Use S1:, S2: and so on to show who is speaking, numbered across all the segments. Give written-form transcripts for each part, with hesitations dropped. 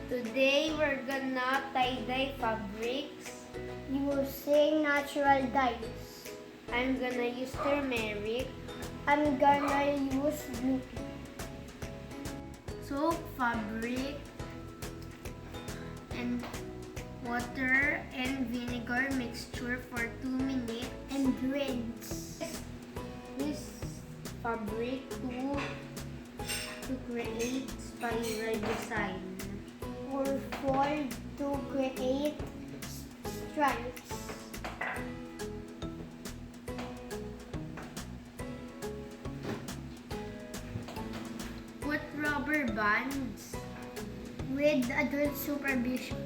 S1: Today we're gonna tie-dye fabrics.
S2: Using natural dyes.
S1: I'm gonna use turmeric.
S2: I'm gonna use blue.
S1: Soak fabric and water and vinegar mixture for 2 minutes.
S2: And rinse.
S1: This fabric to create spiral design.
S2: Or fold to create stripes.
S1: Put rubber bands.
S2: With adult supervision.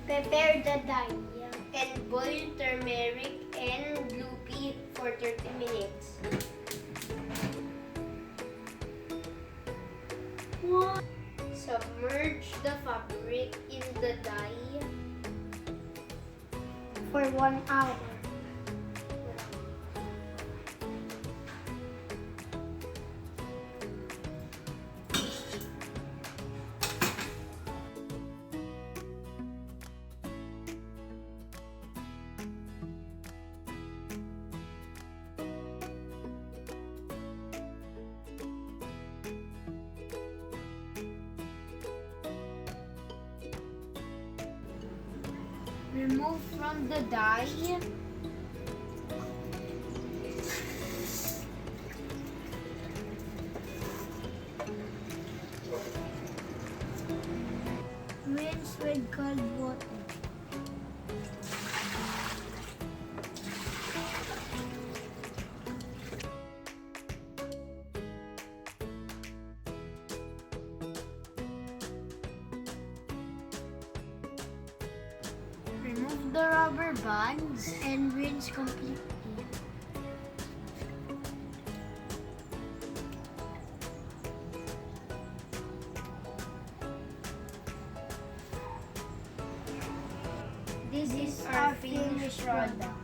S2: Prepare the dye.
S1: And boil turmeric and blue pea for 30 minutes.
S2: What?
S1: Submerge the fabric in the dye
S2: For 1 hour.
S1: Remove from the dye.
S2: Rinse with cold water.
S1: Remove the rubber bands.
S2: And rinse completely.
S1: This is our finished product.